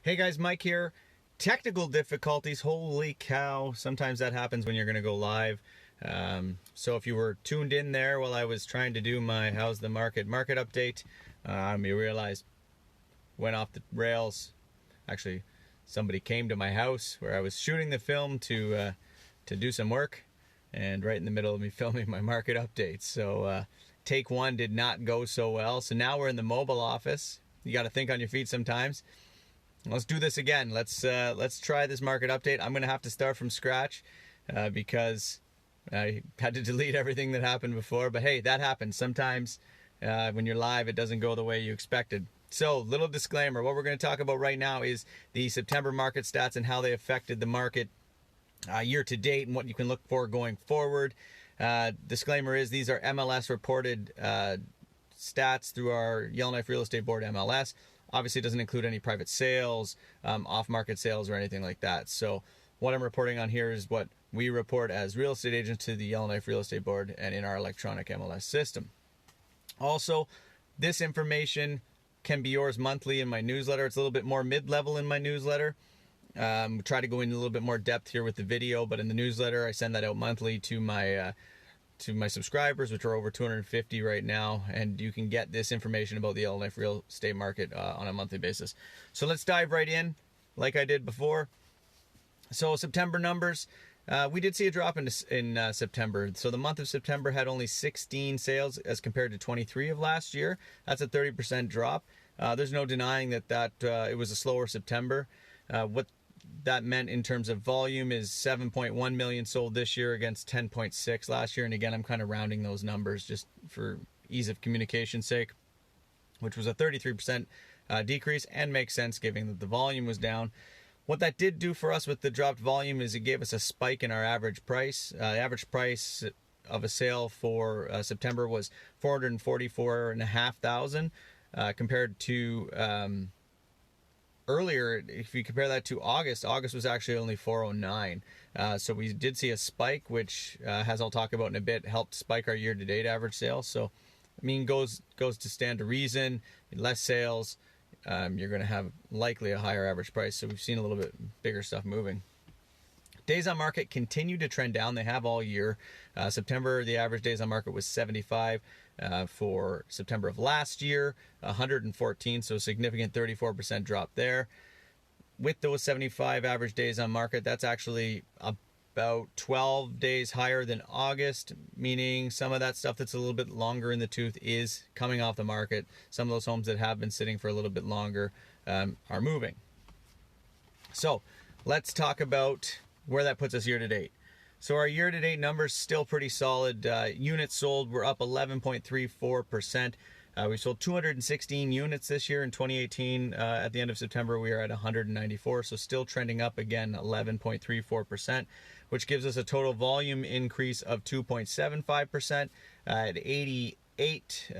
Hey guys, Mike here. Technical difficulties, holy cow. Sometimes that happens when you're going to go live. So if you were tuned in there while I was trying to do my How's the Market update, you realize went off the rails. Actually, somebody came to my house where I was shooting the film to do some work, and right in the middle of me filming my market update. So take one did not go so well. So now we're in the mobile office. You got to think on your feet sometimes. Let's do this again. Let's try this market update. I'm going to have to start from scratch because I had to delete everything that happened before. But hey, that happens. Sometimes when you're live, it doesn't go the way you expected. So, little disclaimer. What we're going to talk about right now is the September market stats and how they affected the market year to date and what you can look for going forward. Disclaimer is these are MLS reported stats through our Yellowknife Real Estate Board MLS. Obviously, it doesn't include any private sales, off-market sales, or anything like that. So what I'm reporting on here is what we report as real estate agents to the Yellowknife Real Estate Board and in our electronic MLS system. Also, this information can be yours monthly in my newsletter. It's a little bit more mid-level in my newsletter. Try to go into a little bit more depth here with the video, but in the newsletter, I send that out monthly to my subscribers, which are over 250 right now, and you can get this information about the Yellowknife real estate market on a monthly basis. So let's dive right in like I did before. So September numbers, we did see a drop in September. So the month of September had only 16 sales as compared to 23 of last year. That's a 30% drop. There's no denying that it was a slower September. What that meant in terms of volume is 7.1 million sold this year against 10.6 last year. And again, I'm kind of rounding those numbers just for ease of communication's sake, which was a 33% decrease, and makes sense given that the volume was down. What that did do for us with the dropped volume is it gave us a spike in our average price. The average price of a sale for September was $444,500 compared to earlier. If you compare that to August was actually only $409. So we did see a spike, which, as I'll talk about in a bit, helped spike our year-to-date average sales. So, I mean, goes to stand to reason. Less sales, you're going to have likely a higher average price. So we've seen a little bit bigger stuff moving. Days on market continue to trend down. They have all year. September, the average days on market was 75. For September of last year, 114, so a significant 34% drop there. With those 75 average days on market, that's actually about 12 days higher than August, meaning some of that stuff that's a little bit longer in the tooth is coming off the market. Some of those homes that have been sitting for a little bit longer are moving. So let's talk about where that puts us year to date. So our year-to-date numbers still pretty solid. Units sold were up 11.34%. We sold 216 units this year in 2018. At the end of September, we are at 194, so still trending up again, 11.34%, which gives us a total volume increase of 2.75% at 88,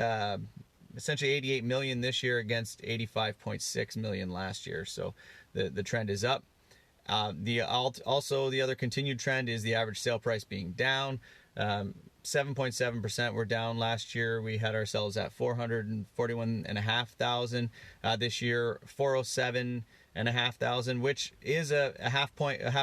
essentially 88 million this year against 85.6 million last year. So the trend is up. Also, the other continued trend is the average sale price being down. 7.7% were down last year. We had ourselves at $441,500. This year, $407,500, which is a half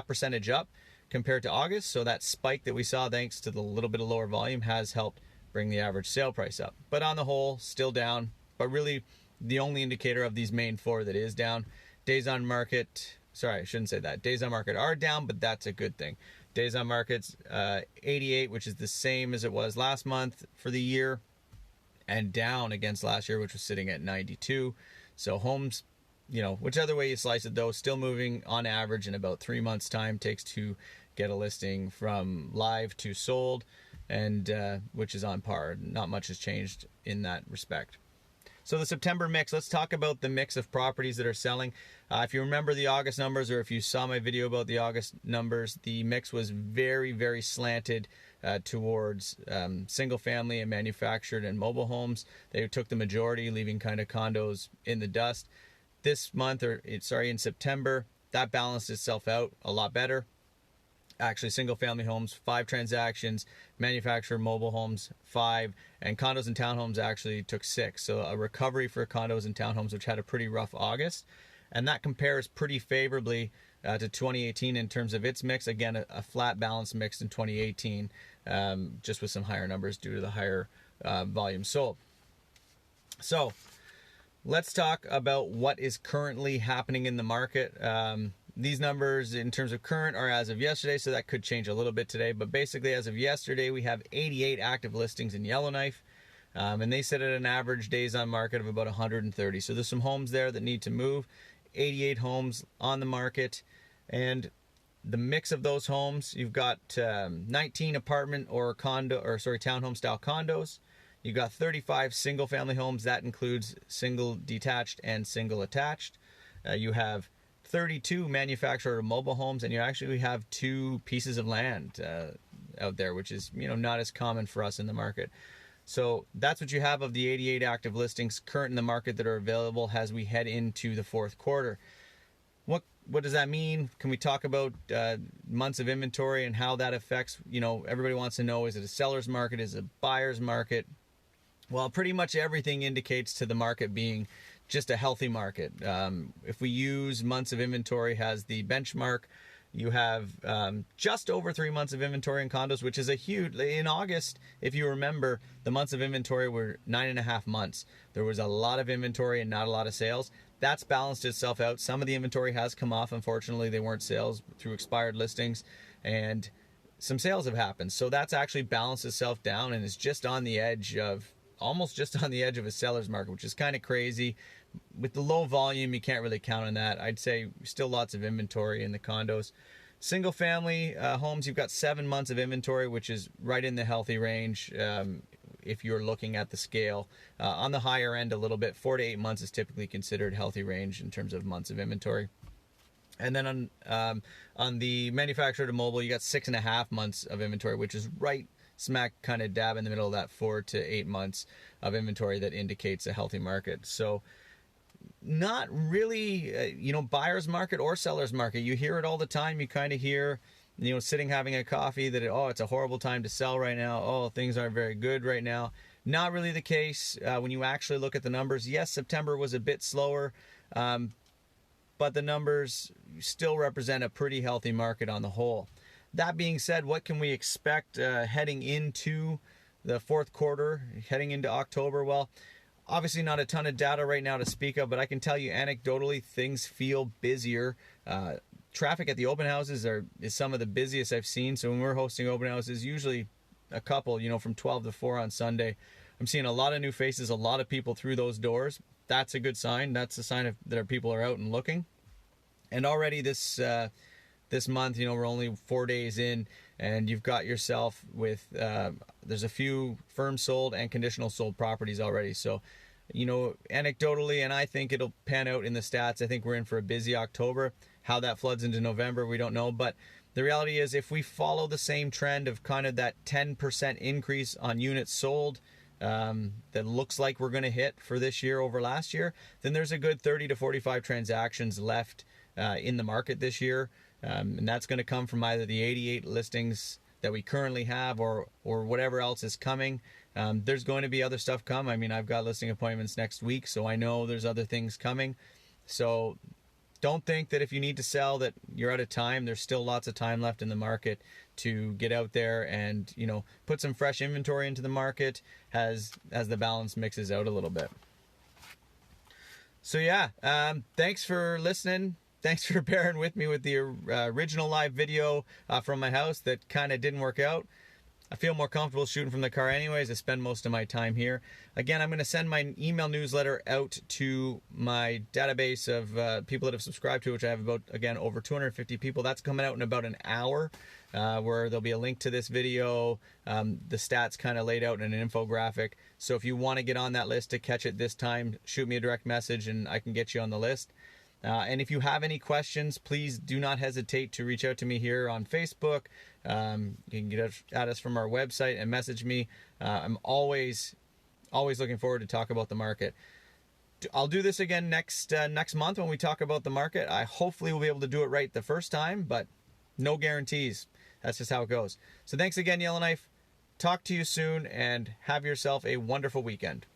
percentage up compared to August. So that spike that we saw, thanks to the little bit of lower volume, has helped bring the average sale price up. But on the whole, still down. But really, the only indicator of these main four that is down, days on market. Sorry, I shouldn't say that. Days on market are down, but that's a good thing. Days on market's 88, which is the same as it was last month for the year, and down against last year, which was sitting at 92. So homes, whichever way you slice it, though, still moving on average in about 3 months' time takes to get a listing from live to sold, and which is on par. Not much has changed in that respect. So the September mix, let's talk about the mix of properties that are selling. If you remember the August numbers, or if you saw my video about the August numbers, the mix was very, very slanted towards single family and manufactured and mobile homes. They took the majority, leaving kind of condos in the dust. This month, in September, that balanced itself out a lot better. Actually, single family homes, 5 transactions, manufactured mobile homes, 5, and condos and townhomes actually took 6. So a recovery for condos and townhomes, which had a pretty rough August. and that compares pretty favorably to 2018 in terms of its mix. Again, a flat balanced mix in 2018, just with some higher numbers due to the higher volume sold. So let's talk about what is currently happening in the market. These numbers in terms of current are as of yesterday, so that could change a little bit today. But basically, as of yesterday, we have 88 active listings in Yellowknife, and they sit at an average days on market of about 130. So there's some homes there that need to move. 88 homes on the market, and the mix of those homes, you've got 19 apartment or townhome style condos. You've got 35 single family homes. That includes single detached and single attached. You have 32 manufactured or mobile homes, and you actually have 2 pieces of land out there, which is not as common for us in the market. So that's what you have of the 88 active listings current in the market that are available as we head into the fourth quarter. What does that mean? Can we talk about months of inventory and how that affects, everybody wants to know, is it a seller's market? Is it a buyer's market? Well, pretty much everything indicates to the market being just a healthy market. If we use months of inventory as the benchmark, you have just over 3 months of inventory in condos, which is a huge. In August, if you remember, the months of inventory were 9.5 months. There was a lot of inventory and not a lot of sales. That's balanced itself out. Some of the inventory has come off. Unfortunately, they weren't sales through expired listings, and some sales have happened. So that's actually balanced itself down and is just on the edge of, almost just on the edge of a seller's market, which is kind of crazy. With the low volume, you can't really count on that. I'd say still lots of inventory in the condos. Single family homes, you've got 7 months of inventory, which is right in the healthy range if you're looking at the scale. On the higher end a little bit, 4 to 8 months is typically considered healthy range in terms of months of inventory. And then on the manufactured to mobile, you got 6.5 months of inventory, which is right smack kind of dab in the middle of that 4 to 8 months of inventory that indicates a healthy market. So not really, buyer's market or seller's market. You hear it all the time. You kind of hear, sitting having a coffee that, it's a horrible time to sell right now. Oh, things aren't very good right now. Not really the case when you actually look at the numbers. Yes, September was a bit slower, but the numbers still represent a pretty healthy market on the whole. That being said, what can we expect heading into the fourth quarter, heading into October? Well, obviously not a ton of data right now to speak of, but I can tell you anecdotally things feel busier. Traffic at the open houses is some of the busiest I've seen. So when we're hosting open houses, usually a couple, from 12 to 4 on Sunday, I'm seeing a lot of new faces, a lot of people through those doors. That's a good sign. That's a sign that our people are out and looking. And already this month, we're only 4 days in, and you've got yourself with, there's a few firm sold and conditional sold properties already. So, anecdotally, and I think it'll pan out in the stats, I think we're in for a busy October. How that floods into November, we don't know. But the reality is, if we follow the same trend of kind of that 10% increase on units sold that looks like we're going to hit for this year over last year, then there's a good 30 to 45 transactions left in the market this year. And that's going to come from either the 88 listings that we currently have or whatever else is coming. There's going to be other stuff come. I mean, I've got listing appointments next week, so I know there's other things coming. So don't think that if you need to sell that you're out of time. There's still lots of time left in the market to get out there and, put some fresh inventory into the market as the balance mixes out a little bit. So yeah, thanks for listening. Thanks for bearing with me with the original live video from my house that kind of didn't work out. I feel more comfortable shooting from the car anyways. I spend most of my time here. Again, I'm going to send my email newsletter out to my database of people that have subscribed to it, which I have about, again, over 250 people. That's coming out in about an hour, where there'll be a link to this video, the stats kind of laid out in an infographic. So if you want to get on that list to catch it this time, shoot me a direct message and I can get you on the list. And if you have any questions, please do not hesitate to reach out to me here on Facebook. You can get at us from our website and message me. I'm always looking forward to talk about the market. I'll do this again next month when we talk about the market. I hopefully will be able to do it right the first time, but no guarantees. That's just how it goes. So thanks again, Yellowknife. Talk to you soon and have yourself a wonderful weekend.